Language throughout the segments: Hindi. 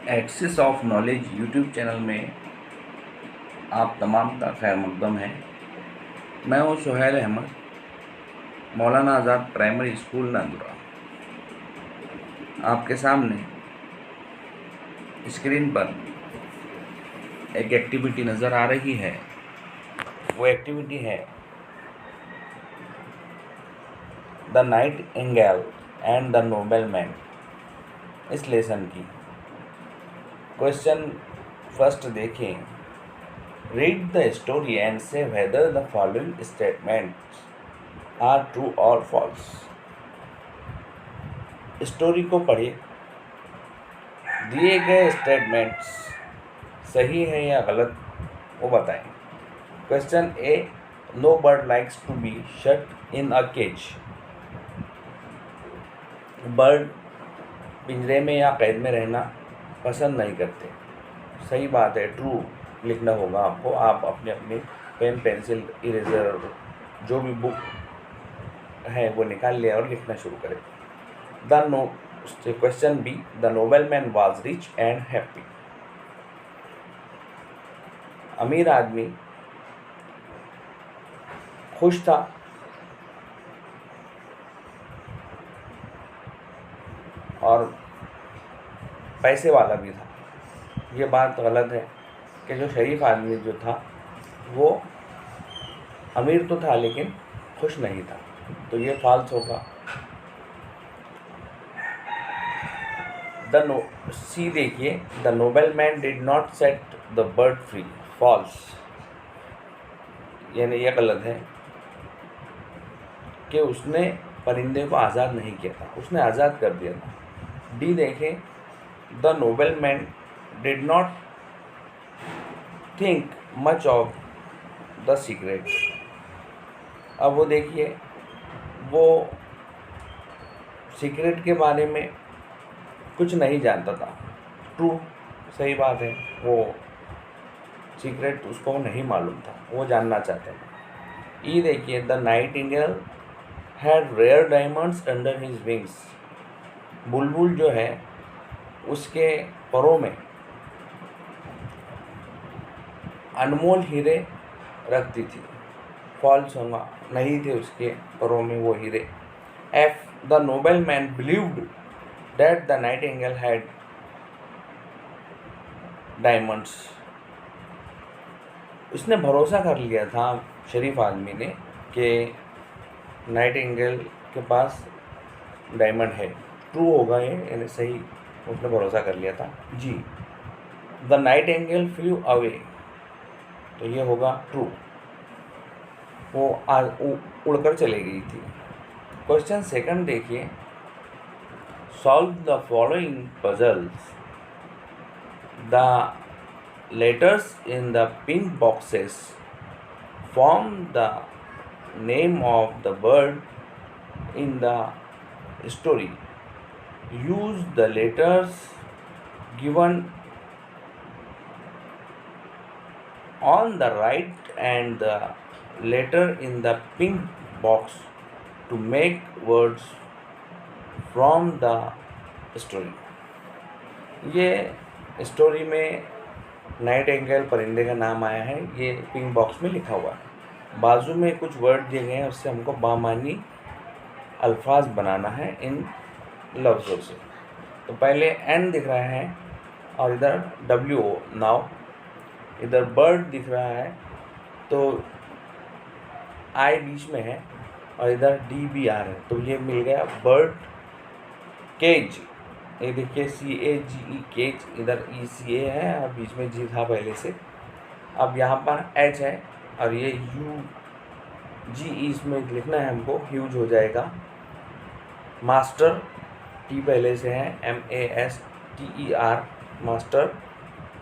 Access of knowledge YouTube channel में आप तमाम का खैर मकदम है। मैं हूँ सुहैल अहमद, मौलाना आज़ाद प्राइमरी स्कूल नांदुरा। आपके सामने स्क्रीन पर एक एक्टिविटी नज़र आ रही है। वो एक्टिविटी है द नाइटिंगेल एंड द नोबेलमैन। इस लेसन की क्वेश्चन फर्स्ट देखिए। Read the story and say whether the following statements are true or false. Story को पढ़िए, दिए गए स्टेटमेंट्स सही है या गलत वो बताएं। Question A, no bird likes to be shut in a cage. Bird पिंजरे में या कैद में रहना पसंद नहीं करते। सही बात है, ट्रू लिखना होगा आपको। आप अपने अपने पेन पेंसिल इरेजर जो भी बुक है वो निकाल लिया और लिखना शुरू करें। Question B, the nobleman was rich and happy. अमीर आदमी खुश था और पैसे वाला भी था। ये बात गलत है कि जो शरीफ आदमी जो था वो अमीर तो था लेकिन खुश नहीं था, तो ये फॉल्स होगा। सी देखिए, the nobleman did not set the bird free. False, यानी ये गलत है कि उसने परिंदे को आज़ाद नहीं किया था, उसने आज़ाद कर दिया था। डी देखें, the nobleman did not think much of the secret. अब वो देखिए, वो सीक्रेट के बारे में कुछ नहीं जानता था। ट्रू, सही बात है, वो सीक्रेट उसको नहीं मालूम था, वो जानना चाहते थे। ई देखिए, the nightingale had rare diamonds under his wings. बुलबुल जो है उसके परों में अनमोल हीरे रखती थी। फॉल्स होगा, नहीं थे उसके परों में वो हीरे। F, the nobleman believed that the nightingale had diamonds. उसने भरोसा कर लिया था शरीफ आदमी ने कि नाइटिंगेल के पास डायमंड है। ट्रू होगा ये, यानी सही, उसने भरोसा कर लिया था। जी, द नाइटिंगेल फ्लू अवे, तो ये होगा ट्रू, वो उड़कर चली गई थी। क्वेश्चन सेकंड देखिए, solve the following puzzles. The letters in the pink boxes form the name of the bird in the story. Use the letters given on the right and the letter in the pink box to make words from the story। ये स्टोरी में नाइटिंगेल परिंदे का नाम आया है, ये पिंक बॉक्स में लिखा हुआ है। बाजू में कुछ वर्ड दिए गए हैं, उससे हमको बामानी अल्फाज बनाना है इन लफ्ज़ों से। तो पहले एन दिख रहा है और इधर डब्ल्यू ओ। नाउ इधर बर्ड दिख रहा है तो आई बीच में है और इधर डी बी आर है, तो ये मिल गया बर्ड केज। ये देखिए CAGE केज, इधर ECA है और बीच में जी था पहले से। अब यहाँ पर H है और ये UGE इसमें लिखना है हमको, ह्यूज हो जाएगा। मास्टर, T पहले से है, MASTER मास्टर।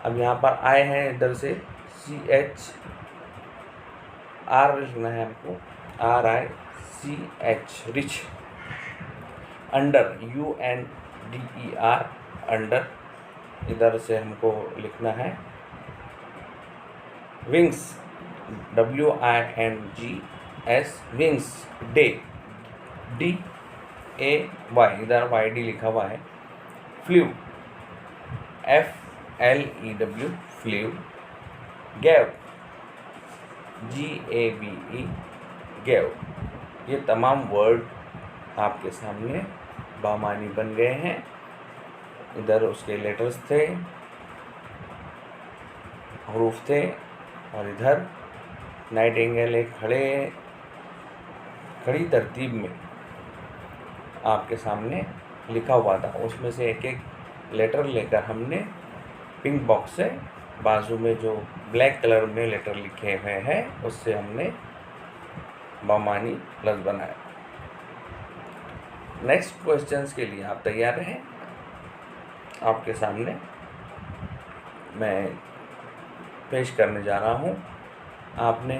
अब यहाँ पर आई है, इधर से CHR लिखना है हमको, RICH rich. Under, UNDER under, इधर से हमको लिखना है wings, WINGS wings. Day, DAY, इधर YD लिखा हुआ है। Flu, FLEW, flew, gave, GAVE, gave। ये तमाम वर्ड आपके सामने बामानी बन गए हैं। इधर उसके लेटर्स थे, हरूफ थे, और इधर नाइटिंगेल एक खड़ी तरतीब में आपके सामने लिखा हुआ था। उसमें से एक एक लेटर लेकर हमने पिंक बॉक्स से बाजू में जो ब्लैक कलर में लेटर लिखे हुए हैं उससे हमने बामानी प्लस बनाया। नेक्स्ट क्वेश्चंस के लिए आप तैयार रहें। आपके सामने मैं पेश करने जा रहा हूँ। आपने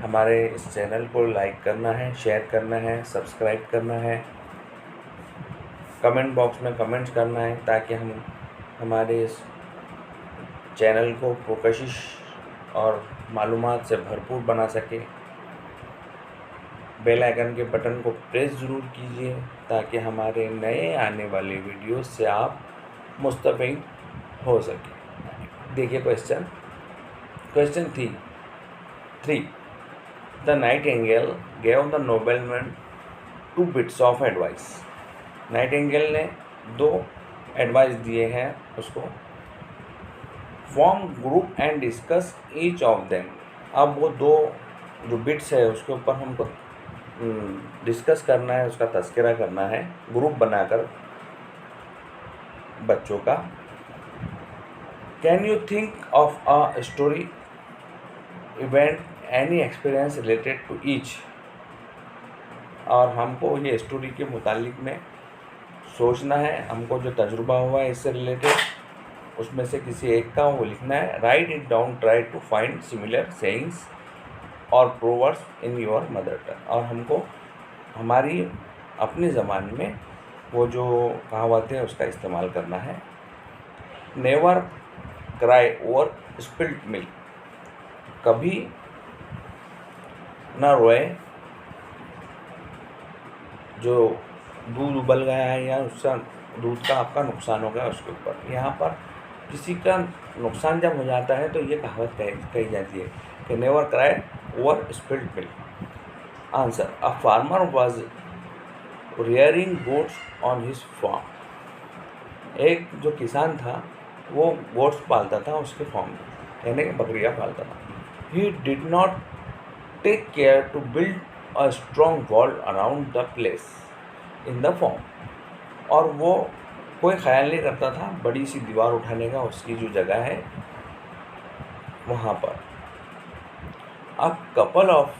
हमारे इस चैनल को लाइक करना है, शेयर करना है, सब्सक्राइब करना है, कमेंट बॉक्स में कमेंट्स करना है, ताकि हम हमारे इस चैनल को पुरकशिश और मालूमात से भरपूर बना सके। बेल आइकन के बटन को प्रेस ज़रूर कीजिए ताकि हमारे नए आने वाले वीडियोस से आप मुस्तफ़ीद हो सके। देखिए question 3। The nightingale gave the nobleman 2 bits of advice. Nightingale ने 2 एडवाइस दिए हैं उसको। Form group and discuss each of them. अब वो 2 जो बिट्स है उसके ऊपर हमको डिस्कस करना है, उसका तज़किरा करना है ग्रुप बनाकर बच्चों का। Can you think of a story, event, any experience related to each. और हमको ये स्टोरी के मुतालिक में सोचना है, हमको जो तजुर्बा हुआ है इससे रिलेटेड उसमें से किसी एक का वो लिखना है। Write it down, try to find similar sayings और proverbs in your mother tongue. और हमको हमारी अपनी ज़बान में वो जो कहावतें हैं उसका इस्तेमाल करना है। Never cry over spilled milk. कभी ना रोए जो दूध उबल गया है या उसका दूध का आपका नुकसान हो गया उसके ऊपर। यहाँ पर किसी का नुकसान जब हो जाता है तो ये कहावत कही जाती है कि never cry over spilled milk. Answer, a farmer was rearing goats on his farm. एक जो किसान था वो गोट्स पालता था उसके फार्म में, यानी कि बकरियाँ पालता था। He did not take care to build a strong wall around the place in the farm. और वो कोई ख्याल नहीं करता था बड़ी सी दीवार उठाने का उसकी जो जगह है वहाँ पर। A couple of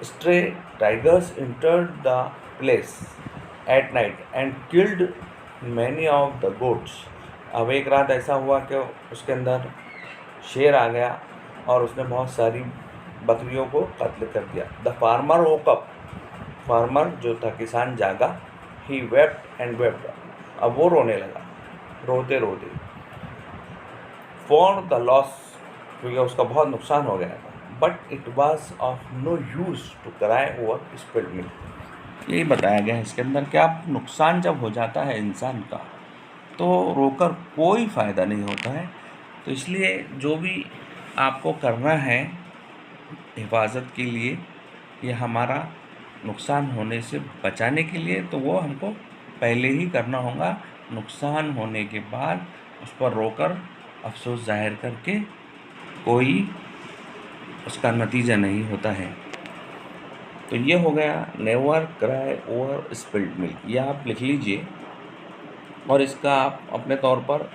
stray tigers entered the place at night and killed many of the goats। अब एक रात ऐसा हुआ कि उसके अंदर शेर आ गया और उसने बहुत सारी बकरियों को कत्ल कर दिया। The farmer woke up। Farmer जो था किसान जागा। ही wept and wept। अब वो रोने लगा रोते रोते। फॉर द लॉस, क्योंकि उसका बहुत नुकसान हो गया था। But it was of no use to cry over spilled milk. यही बताया गया है इसके अंदर कि आप नुकसान जब हो जाता है इंसान का तो रोकर कोई फ़ायदा नहीं होता है। तो इसलिए जो भी आपको करना है हिफाजत के लिए, ये हमारा नुकसान होने से बचाने के लिए, तो वो हमको पहले ही करना होगा। नुकसान होने के बाद उस पर रोकर अफसोस जाहिर करके कोई उसका नतीजा नहीं होता है। तो ये हो गया never cry over spilled milk. ये आप लिख लीजिए और इसका आप अपने तौर पर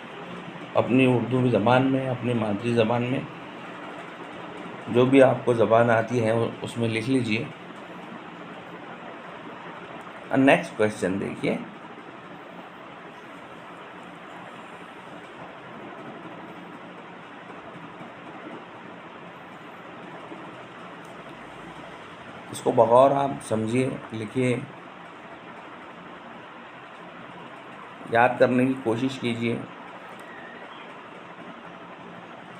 अपनी उर्दू ज़बान में, अपनी मादरी ज़बान में, जो भी आपको ज़बान आती है उसमें लिख लीजिए। नेक्स्ट क्वेश्चन देखिए। इसको बगौर आप समझिए, लिखिए, याद करने की कोशिश कीजिए।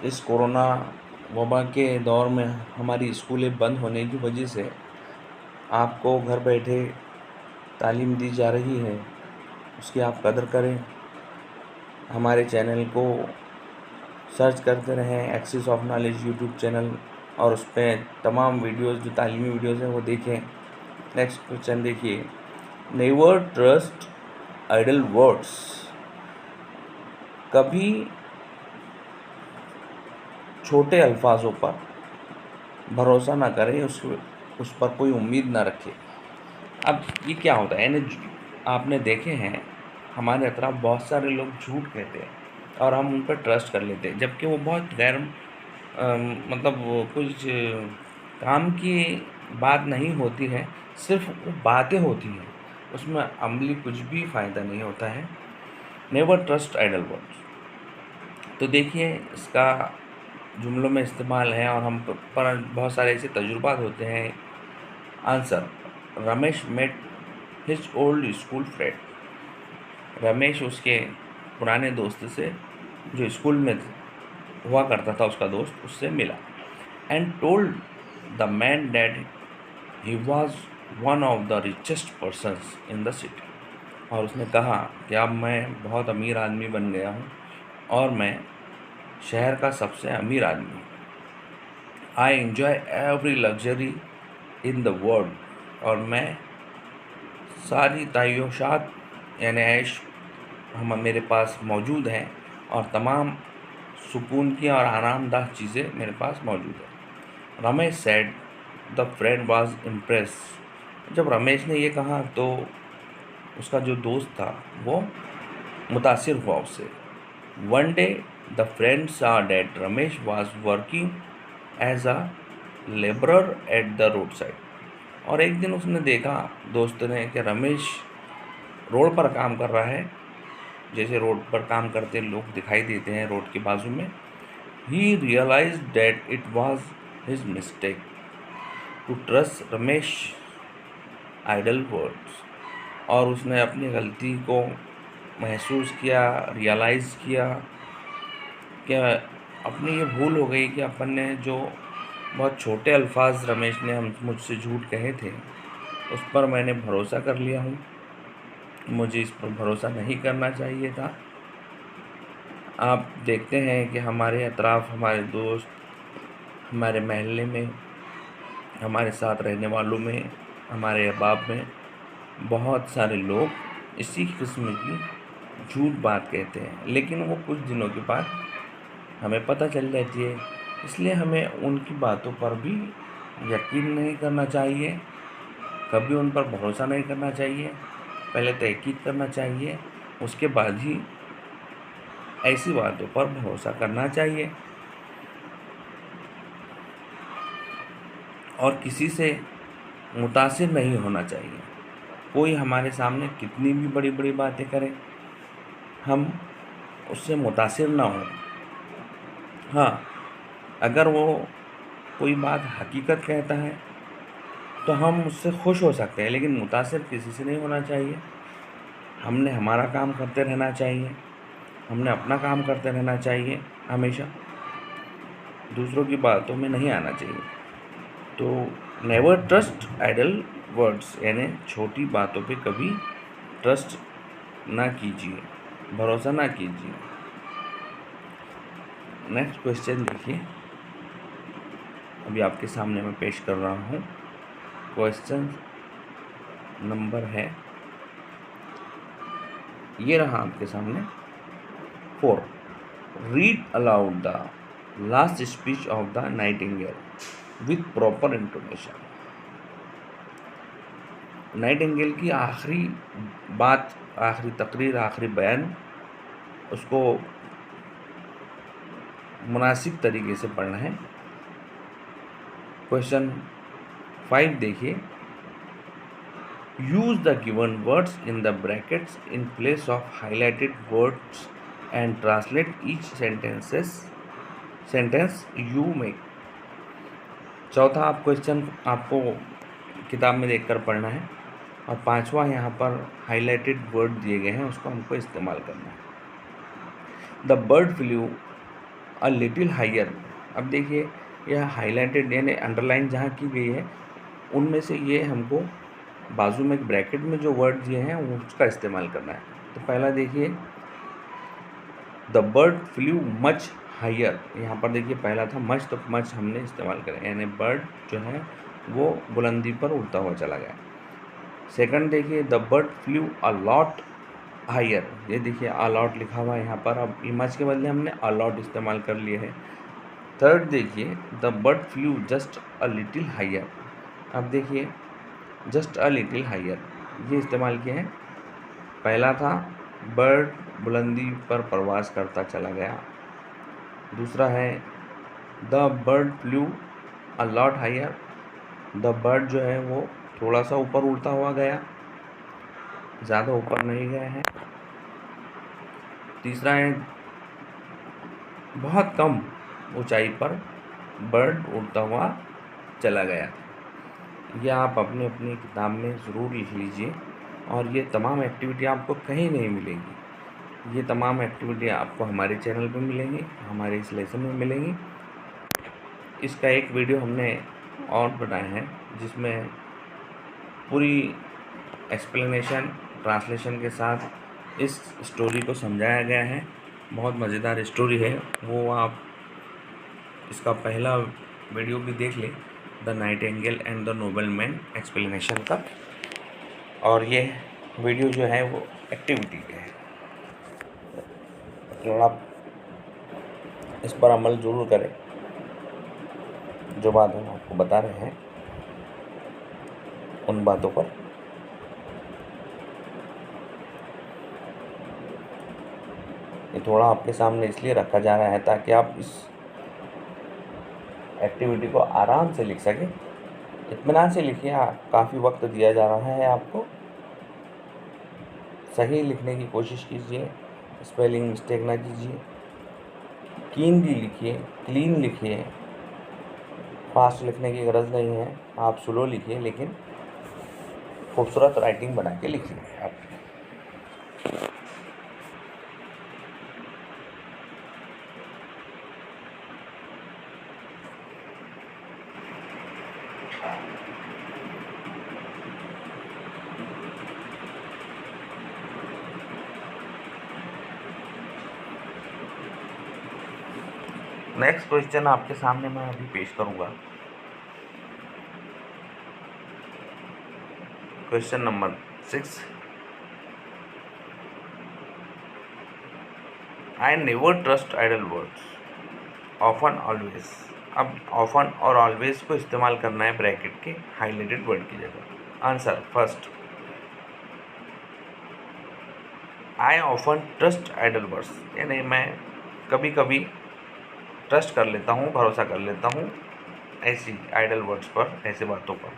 इस कोरोना वबा के दौर में हमारी स्कूलें बंद होने की वजह से आपको घर बैठे तालीम दी जा रही है, उसकी आप कदर करें। हमारे चैनल को सर्च करते रहें, axis of knowledge YouTube channel, और उस पर तमाम वीडियोस जो तालीमी वीडियोस हैं वो देखें। नेक्स्ट क्वेश्चन देखिए, नेवर ट्रस्ट आइडल वर्ड्स। कभी छोटे अल्फाजों पर भरोसा ना करें, उस पर कोई उम्मीद ना रखें। अब ये क्या होता है, यानी आपने देखे हैं हमारे अतराफ बहुत सारे लोग झूठ कहते हैं और हम उन पर ट्रस्ट कर लेते हैं, जबकि वो बहुत गैर मतलब वो कुछ काम की बात नहीं होती है, सिर्फ वो बातें होती हैं, उसमें अमली कुछ भी फ़ायदा नहीं होता है। Never trust idle words. तो देखिए इसका जुमलों में इस्तेमाल है और हम पर बहुत सारे ऐसे तजुर्बात होते हैं। Answer, Ramesh met his old school friend. Ramesh उसके पुराने दोस्त से, जो स्कूल में हुआ करता था उसका दोस्त, उससे मिला। And told the man that he was one of the richest persons in the city. और उसने कहा कि अब मैं बहुत अमीर आदमी बन गया हूँ और मैं शहर का सबसे अमीर आदमी हूँ। I enjoy every luxury in the world. और मैं सारी तायोशात यानी ऐश मेरे पास मौजूद हैं और तमाम सुकून की और आरामदाह चीज़ें मेरे पास मौजूद हैं। Ramesh said the friend was impress. जब रमेश ने ये कहा तो उसका जो दोस्त था वो मुतासिर हुआ उससे। One day the friend saw that Ramesh was working as a labourer at the road side. और एक दिन उसने देखा, दोस्त ने, कि रमेश रोड पर काम कर रहा है, जैसे रोड पर काम करते लोग दिखाई देते हैं रोड के बाजू में। He realize that it was his mistake to trust Ramesh idle words. और उसने अपनी गलती को महसूस किया, रियलाइज़ किया कि अपनी ये भूल हो गई कि अपन ने जो बहुत छोटे अल्फाज रमेश ने मुझसे झूठ कहे थे उस पर मैंने भरोसा कर लिया हूँ। मुझे इस पर भरोसा नहीं करना चाहिए था। आप देखते हैं कि हमारे अतराफ़, हमारे दोस्त, हमारे महल्ले में, हमारे साथ रहने वालों में, हमारे अहबाब में बहुत सारे लोग इसी किस्म की झूठ बात कहते हैं, लेकिन वो कुछ दिनों के बाद हमें पता चल जाती है। इसलिए हमें उनकी बातों पर भी यकीन नहीं करना चाहिए, कभी उन पर भरोसा नहीं करना चाहिए। पहले तहकीक करना चाहिए, उसके बाद ही ऐसी बातों पर भरोसा करना चाहिए। और किसी से मुतासिर नहीं होना चाहिए। कोई हमारे सामने कितनी भी बड़ी बड़ी बातें करे, हम उससे मुतासिर ना हो। हाँ, अगर वो कोई बात हकीकत कहता है तो हम उससे खुश हो सकते हैं, लेकिन मुतासिर किसी से नहीं होना चाहिए। हमने हमारा काम करते रहना चाहिए, हमने अपना काम करते रहना चाहिए, हमेशा दूसरों की बातों में नहीं आना चाहिए। तो नेवर ट्रस्ट आइडल वर्ड्स, यानी छोटी बातों पे कभी ट्रस्ट ना कीजिए, भरोसा ना कीजिए। नेक्स्ट क्वेश्चन देखिए, अभी आपके सामने मैं पेश कर रहा हूँ। क्वेश्चन नंबर है, ये रहा आपके सामने 4। Read aloud the last speech of the Nightingale with proper intonation. Nightingale की आखिरी बात, आखिरी तकरीर, आखिरी बयान, उसको मुनासिब तरीके से पढ़ना है। क्वेश्चन 5 देखिए, use the given words in the brackets in place of highlighted words and translate each sentence you make. चौथा आप क्वेश्चन आपको किताब में देखकर पढ़ना है, और 5वां यहाँ पर हाईलाइटेड वर्ड दिए गए हैं, उसको हमको इस्तेमाल करना है। The bird flew a little higher. अब देखिए, यह हाईलाइटेड यानी अंडरलाइन जहाँ की गई है, उनमें से ये हमको बाजू में एक ब्रैकेट में जो वर्ड दिए हैं उसका इस्तेमाल करना है। तो पहला देखिए, the bird flew much higher, यहाँ पर देखिए पहला था मच, तो मच हमने इस्तेमाल करें, यानी बर्ड जो है वो बुलंदी पर उड़ता हुआ चला गया। सेकंड देखिए the bird flew a lot higher, ये देखिए अ लॉट लिखा हुआ है यहाँ पर, अब मच के बदले हमने अ लॉट इस्तेमाल कर लिए है। थर्ड देखिए the bird flew just a little higher, अब देखिए जस्ट अ लिटिल हायर ये इस्तेमाल किया है। पहला था बर्ड बुलंदी पर प्रवास करता चला गया, दूसरा है the bird flew a lot higher, the bird जो है वो थोड़ा सा ऊपर उड़ता हुआ गया, ज़्यादा ऊपर नहीं गया है। तीसरा है बहुत कम ऊंचाई पर बर्ड उड़ता हुआ चला गया। ये आप अपनी अपनी किताब में ज़रूर लिख लीजिए, और ये तमाम एक्टिविटी आपको कहीं नहीं मिलेंगी। ये तमाम एक्टिविटी आपको हमारे चैनल पे मिलेंगी, हमारे इस लेसन में मिलेंगी। इसका एक वीडियो हमने और बनाया है जिसमें पूरी एक्सप्लेनेशन ट्रांसलेशन के साथ इस स्टोरी को समझाया गया है। बहुत मज़ेदार स्टोरी है, वो आप इसका पहला वीडियो भी देख लें, the Nightingale and the nobleman explanation का। और ये वीडियो जो है वो एक्टिविटी के है, तो आप इस पर अमल ज़रूर करें। जो बात हम आपको बता रहे हैं उन बातों पर ये थोड़ा आपके सामने इसलिए रखा जा रहा है ताकि आप इस एक्टिविटी को आराम से लिख सकें। इत्मीनान से लिखिए, काफ़ी वक्त दिया जा रहा है आपको। सही लिखने की कोशिश कीजिए, स्पेलिंग मिस्टेक ना कीजिए, कीनली लिखिए, क्लीन लिखिए। फास्ट लिखने की गरज नहीं है, आप स्लो लिखिए लेकिन खूबसूरत राइटिंग बना के लिखिए आप। नेक्स्ट क्वेश्चन आपके सामने मैं अभी पेश करूंगा। Question number 6, I never trust idle words, often always. अब ऑफन और ऑलवेज को इस्तेमाल करना है ब्रैकेट के हाईलाइटेड वर्ड की जगह। Answer first, I often trust idle words, यानी मैं कभी कभी ट्रस्ट कर लेता हूँ, भरोसा कर लेता हूँ ऐसी आइडल वर्ड्स पर, ऐसे बातों पर।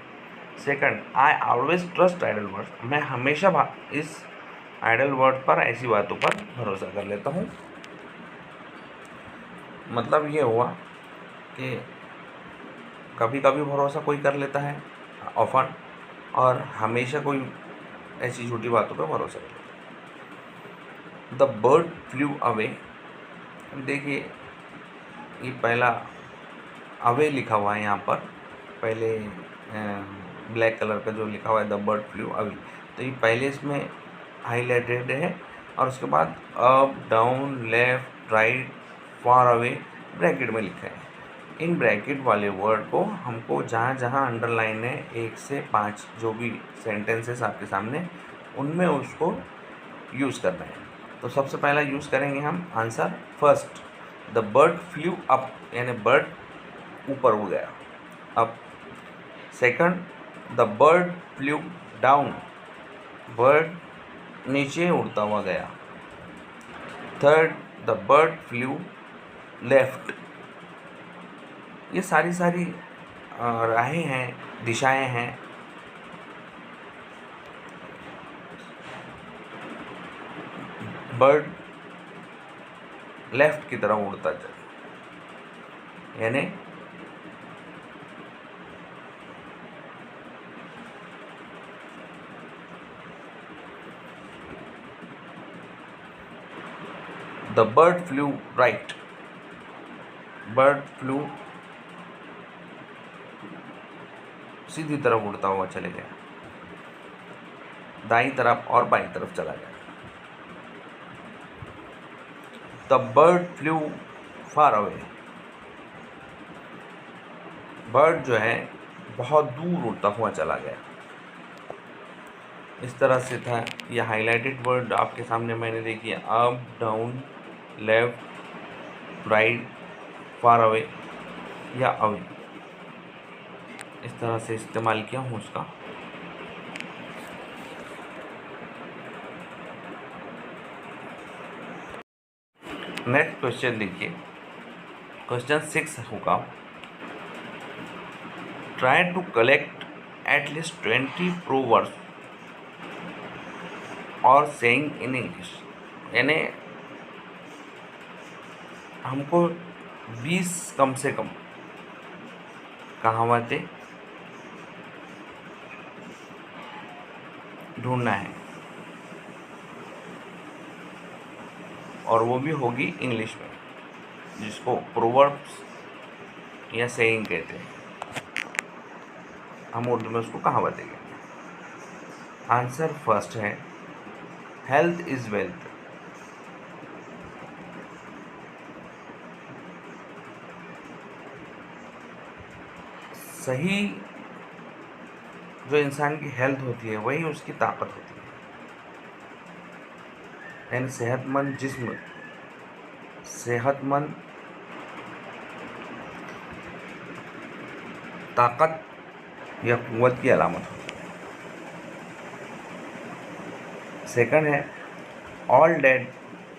Second, I always trust idle words, मैं हमेशा इस आइडल वर्ड पर, ऐसी बातों पर भरोसा कर लेता हूँ। मतलब ये हुआ कि कभी कभी भरोसा कोई कर लेता है ऑफन, और हमेशा कोई ऐसी छोटी बातों पर भरोसा कर लेता है। द बर्ड फ्लू अवे, देखिए ये पहला अवे लिखा हुआ है यहाँ पर, पहले ब्लैक कलर का जो लिखा हुआ है द बर्ड फ्लू अवे, तो ये पहले इसमें हाईलाइटेड है, और उसके बाद up down left right far away bracket में लिखा है। इन ब्रैकेट वाले वर्ड को हमको जहाँ जहाँ अंडरलाइन है 1 से 5 जो भी सेंटेंसेस आपके सामने, उनमें उसको यूज़ करना है। तो सबसे पहला यूज़ करेंगे हम answer first, the bird flu up, यानी बर्ड ऊपर उड़ गया, up. Second, the bird flew down, bird नीचे उड़ता हुआ गया। Third, the bird flu left. ये सारी राहें हैं, दिशाएं हैं। बर्ड लेफ्ट की तरफ उड़ता चला, यानी the bird flew right, bird flew सीधी तरफ उड़ता हुआ चले गया, दाईं तरफ और बाईं तरफ चला गया। The bird flu far away. Bird जो है बहुत दूर उड़ता हुआ चला गया। इस तरह से था ये हाईलाइटेड वर्ड आपके सामने मैंने देखी है, up, down, left, right, far away या अवे, इस तरह से इस्तेमाल किया हूँ उसका। नेक्स्ट क्वेश्चन देखिए, क्वेश्चन 6 होगा, try to collect at least 20 proverbs और सेइंग इन इंग्लिश। यानी हमको 20 कम से कम कहावतें ढूंढना है, और वो भी होगी इंग्लिश में, जिसको प्रोवर्ब्स या सेइंग कहते हैं, हम उर्दू में उसको कहावतें कहते हैं। आंसर फर्स्ट है, हेल्थ इज वेल्थ। सही जो इंसान की हेल्थ होती है वही उसकी ताकत होती है। यानी सेहतमंद जिस्म सेहतमंद ताकत या कुव्वत की अलामत होती है। सेकंड है, all that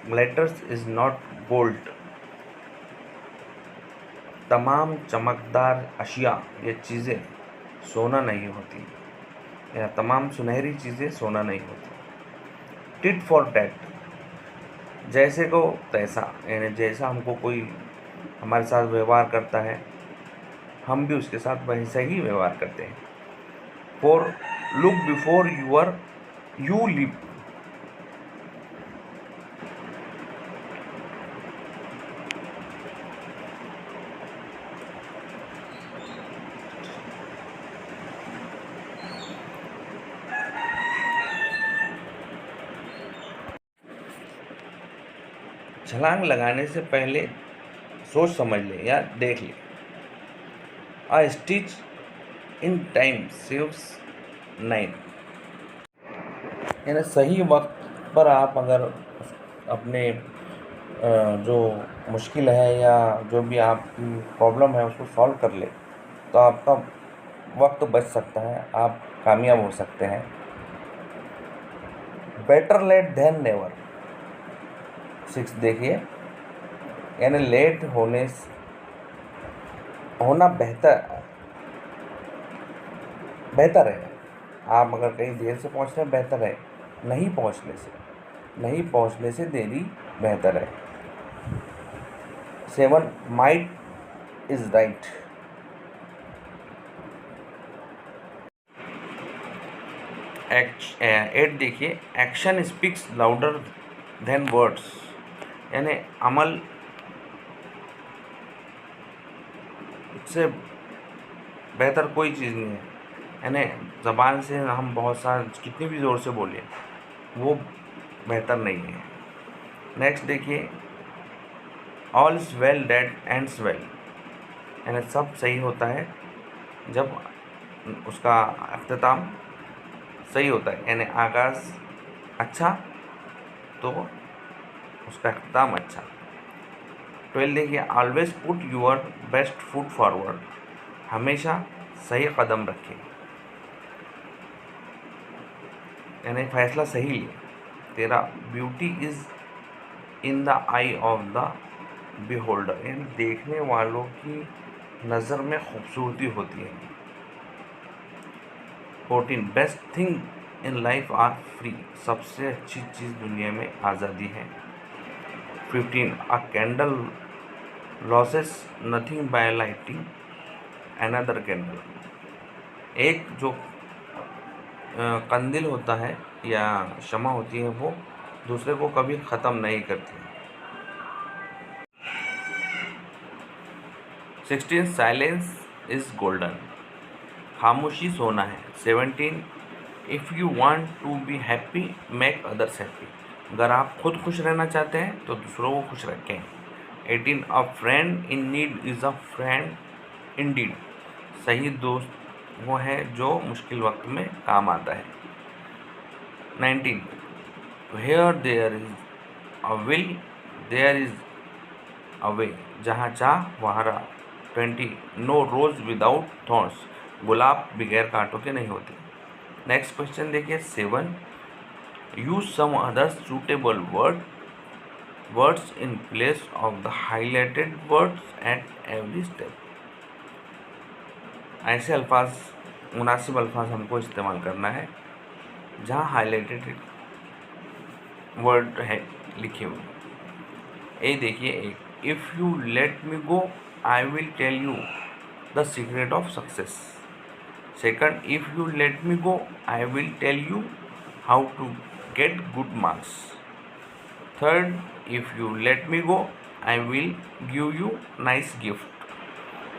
glitters is not gold. तमाम चमकदार अशिया या चीज़ें सोना नहीं होती, या तमाम सुनहरी चीज़ें सोना नहीं होती। टिट फॉर टैट, जैसे को तैसा, यानी जैसा हमको कोई हमारे साथ व्यवहार करता है हम भी उसके साथ वैसा ही व्यवहार करते हैं। For look before you live, छलांग लगाने से पहले सोच समझ ले या देख ले। अ स्टिच इन टाइम सेव्स 9। यानी सही वक्त पर आप अगर अपने जो मुश्किल है या जो भी आपकी प्रॉब्लम है उसको सॉल्व कर ले तो आपका वक्त बच सकता है, आप कामयाब हो सकते हैं। Better late then never. 6 देखिए, यानी लेट होना बेहतर है। आप अगर कहीं देर से पहुंच रहे हैं बेहतर है, नहीं पहुंचने से देरी बेहतर है। 7 माइट इज राइट। 8 देखिए, action speaks louder than words. यानी अमल से बेहतर कोई चीज़ नहीं है। यानी ज़बान से हम बहुत सारा कितनी भी ज़ोर से बोलें वो बेहतर नहीं है। नेक्स्ट देखिए, all is well that ends well. यानी सब सही होता है जब उसका अख्ताम सही होता है, यानी आगाज़ अच्छा तो उसका अख्ताम अच्छा। 12 देखिए, always put your best foot forward. हमेशा सही कदम रखें, यानी फैसला सही ले। 13 beauty is in the eye of the beholder. यानी देखने वालों की नज़र में खूबसूरती होती है। 14 best thing in life are free. सबसे अच्छी चीज़ दुनिया में आज़ादी है। 15 a candle loses nothing by lighting another candle. एक जो कंदिल होता है या शमा होती है वो दूसरे को कभी ख़त्म नहीं करती। 16 साइलेंस इज़ गोल्डन। खामोशी सोना है। 17 if you want to be happy make others happy. अगर आप खुद खुश रहना चाहते हैं तो दूसरों को खुश रखें। 18 a friend in need is a friend in deed. सही दोस्त वो है जो मुश्किल वक्त में काम आता है। 19 where there is a will there is a way. जहाँ चाह वहाँ राह। 20 नो रोज विदाउट थॉर्न्स। गुलाब बगैर कांटों के नहीं होते। नेक्स्ट क्वेश्चन देखिए 7 use some other suitable words in place of the highlighted words at every step. ऐसे अल्फाज, मुनासिब अल्फाज हमको इस्तेमाल करना है जहाँ हाईलाइटेड वर्ड है लिखे हुए। ये देखिए एक, if you let me go I will tell you the secret of success. Second, if you let me go I will tell you how to get good marks. Third, if you let me go I will give you nice gift.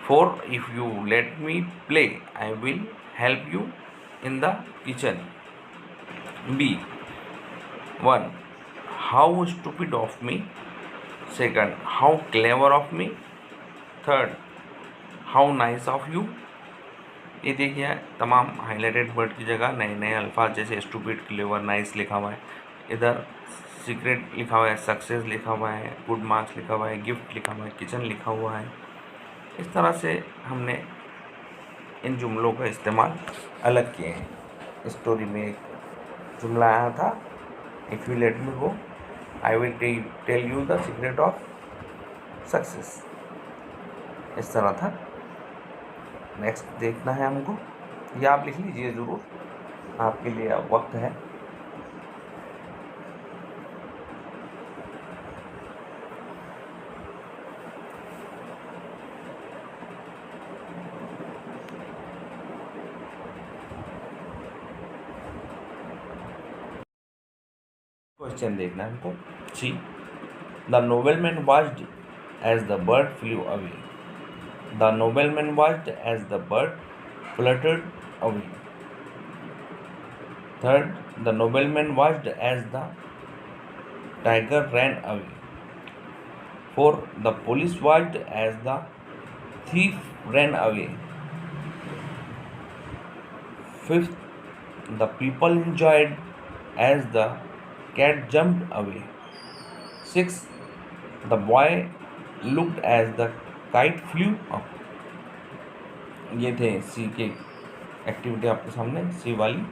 Four, if you let me play I will help you in the kitchen. B 1 how stupid of me. Second, how clever of me. Third, how nice of you. ये देखिए तमाम हाईलाइटेड वर्ड की जगह नए नए अल्फाज जैसे स्टूपिड, क्लेवर, नाइस लिखा हुआ है। इधर सीक्रेट लिखा हुआ है, सक्सेस लिखा हुआ है, गुड मार्क्स लिखा हुआ है, गिफ्ट लिखा हुआ है, किचन लिखा हुआ है। इस तरह से हमने इन जुमलों का इस्तेमाल अलग किए हैं। स्टोरी में एक जुमला आया था, if you let me go I will tell you the secret of success. इस तरह था। नेक्स्ट देखना है हमको, ये आप लिख लीजिए ज़रूर, आपके लिए अब वक्त है। क्वेश्चन देखना है हमको। C the nobleman watched as the bird flew away. The nobleman watched as the bird fluttered away. Third, the nobleman watched as the tiger ran away. Fourth, the police watched as the thief ran away. Fifth, the people enjoyed as the cat jumped away. Sixth, the boy looked as the kite flew up. ये थे सी के एक्टिविटी आपके सामने, सी वाली।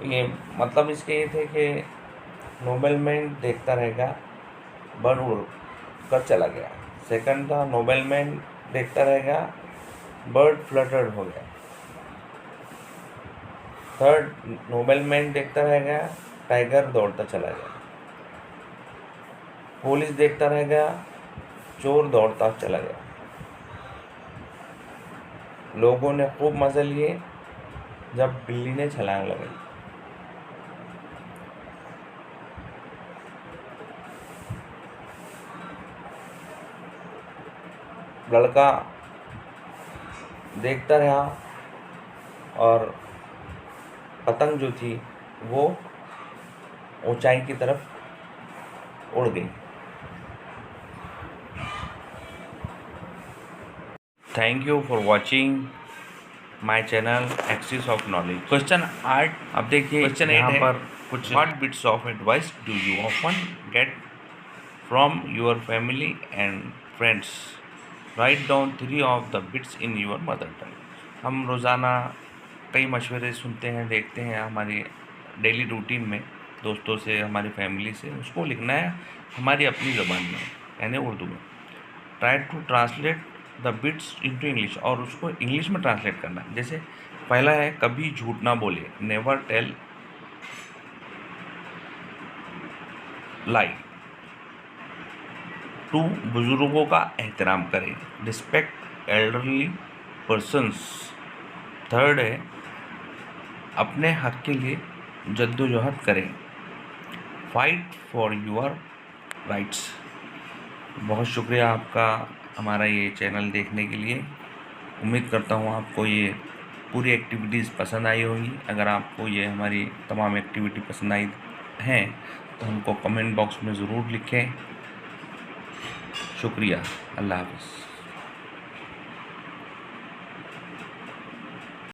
ये मतलब इसके ये थे कि नोबेलमैन देखता रहेगा, बर्ड उड़ कर चला गया। सेकंड था नोबेलमैन देखता रहेगा, बर्ड फ्लटर्ड हो गया। थर्ड, नोबेलमैन देखता रहेगा, टाइगर दौड़ता चला गया। पुलिस देखता रहेगा, चोर दौड़ता चला गया। लोगों ने खूब मज़े लिए जब बिल्ली ने छलांग लगाई। लड़का देखता रहा और पतंग जो थी वो ऊंचाई की तरफ उड़ गई। Thank you for watching my channel axis of knowledge. Question 8 अब देखिए, क्वेश्चन 8 यहाँ पर कुछ what bits of advice do you often get from your family and friends. Write down 3 of the bits in your mother टंग। हम रोज़ाना कई मशवरे सुनते हैं, देखते हैं हमारी डेली रूटीन में, दोस्तों से, हमारी फैमिली से। उसको लिखना है हमारी अपनी ज़बान में, यानी उर्दू में। Try to translate the bits into English, और उसको इंग्लिश में ट्रांसलेट करना है। जैसे पहला है कभी झूठ ना बोले, नेवर टेल लाई। 2 बुजुर्गों का एहतराम करें, रिस्पेक्ट एल्डरली पर्सन्स। थर्ड है अपने हक के लिए जद्दोजहद करें, फाइट फॉर योर राइट्स। बहुत शुक्रिया आपका हमारा ये चैनल देखने के लिए। उम्मीद करता हूँ आपको ये पूरी एक्टिविटीज़ पसंद आई होंगी। अगर आपको ये हमारी तमाम एक्टिविटी पसंद आई हैं तो हमको कमेंट बॉक्स में ज़रूर लिखें। शुक्रिया। अल्लाह हाफ़िज़।